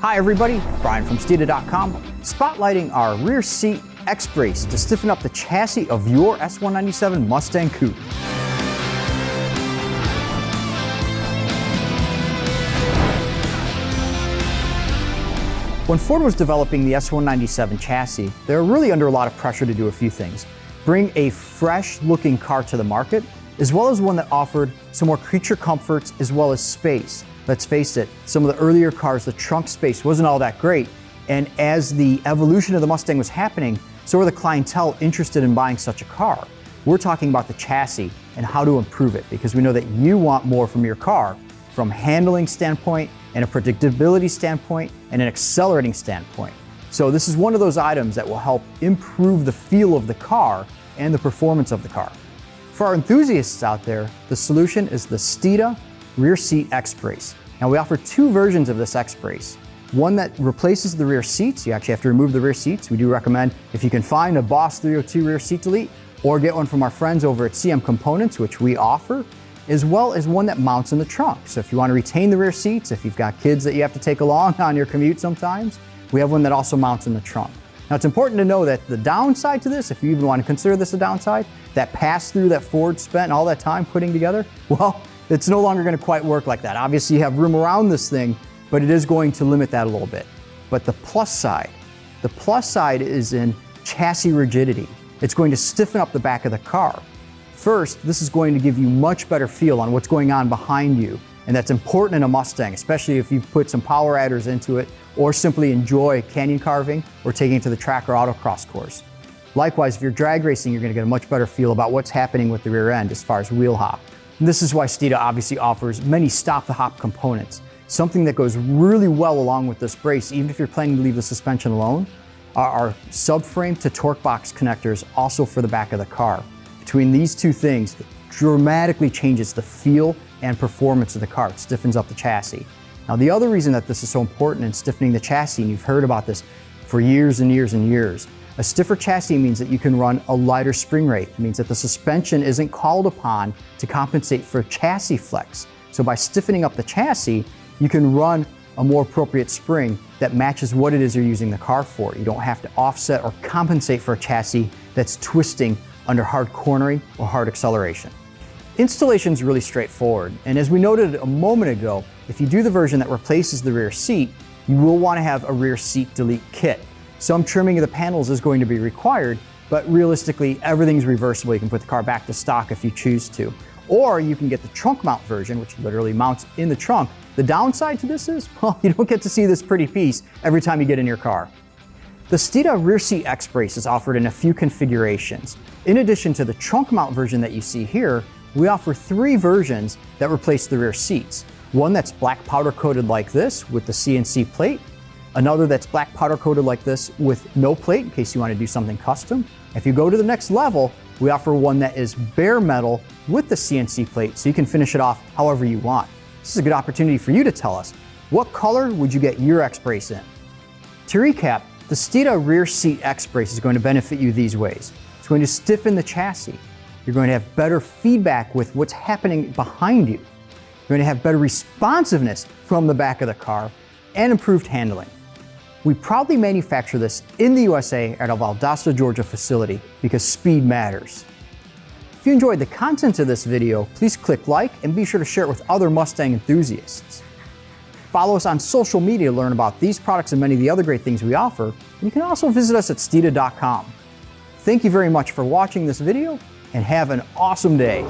Hi everybody, Brian from Steeda.com, spotlighting our rear seat X-brace to stiffen up the chassis of your S197 Mustang coupe. When Ford was developing the S197 chassis, they were really under a lot of pressure to do a few things. Bring a fresh looking car to the market, as well as one that offered some more creature comforts as well as space. Let's face it, some of the earlier cars, the trunk space wasn't all that great. And as the evolution of the Mustang was happening, so were the clientele interested in buying such a car. We're talking about the chassis and how to improve it, because we know that you want more from your car from handling standpoint and a predictability standpoint and an accelerating standpoint. So this is one of those items that will help improve the feel of the car and the performance of the car. For our enthusiasts out there, the solution is the Steeda rear seat X-brace. Now we offer two versions of this X-brace. One that replaces the rear seats. You actually have to remove the rear seats. We do recommend, if you can find a Boss 302 rear seat delete, or get one from our friends over at CM Components, which we offer, as well as one that mounts in the trunk. So if you want to retain the rear seats, if you've got kids that you have to take along on your commute sometimes, we have one that also mounts in the trunk. Now it's important to know that the downside to this, if you even want to consider this a downside, that pass-through that Ford spent all that time putting together, well, it's no longer going to quite work like that. Obviously you have room around this thing, but it is going to limit that a little bit. But the plus side is in chassis rigidity. It's going to stiffen up the back of the car. First, this is going to give you much better feel on what's going on behind you. And that's important in a Mustang, especially if you've put some power adders into it or simply enjoy canyon carving or taking it to the track or autocross course. Likewise, if you're drag racing, you're going to get a much better feel about what's happening with the rear end as far as wheel hop. And this is why Steeda obviously offers many stop-the-hop components. Something that goes really well along with this brace, even if you're planning to leave the suspension alone, are subframe to torque box connectors also for the back of the car. Between these two things, it dramatically changes the feel and performance of the car. It stiffens up the chassis. Now, the other reason that this is so important in stiffening the chassis, and you've heard about this for years and years and years, a stiffer chassis means that you can run a lighter spring rate. It means that the suspension isn't called upon to compensate for chassis flex. So by stiffening up the chassis, you can run a more appropriate spring that matches what it is you're using the car for. You don't have to offset or compensate for a chassis that's twisting under hard cornering or hard acceleration. Installation is really straightforward, and as we noted a moment ago, if you do the version that replaces the rear seat, you will want to have a rear seat delete kit. Some trimming of the panels is going to be required, but realistically everything's reversible. You can put the car back to stock if you choose to. Or you can get the trunk mount version, which literally mounts in the trunk. The downside to this is, well, you don't get to see this pretty piece every time you get in your car. The Steeda rear seat X-brace is offered in a few configurations. In addition to the trunk mount version that you see here, we offer three versions that replace the rear seats. One that's black powder coated like this with the CNC plate. Another that's black powder coated like this with no plate in case you want to do something custom. If you go to the next level, we offer one that is bare metal with the CNC plate, so you can finish it off however you want. This is a good opportunity for you to tell us, what color would you get your X-brace in? To recap, the Steeda rear seat X-brace is going to benefit you these ways. It's going to stiffen the chassis. You're going to have better feedback with what's happening behind you. You're going to have better responsiveness from the back of the car and improved handling. We proudly manufacture this in the USA at our Valdosta, Georgia facility because speed matters. If you enjoyed the content of this video, please click like and be sure to share it with other Mustang enthusiasts. Follow us on social media to learn about these products and many of the other great things we offer. And you can also visit us at Steeda.com. Thank you very much for watching this video and have an awesome day.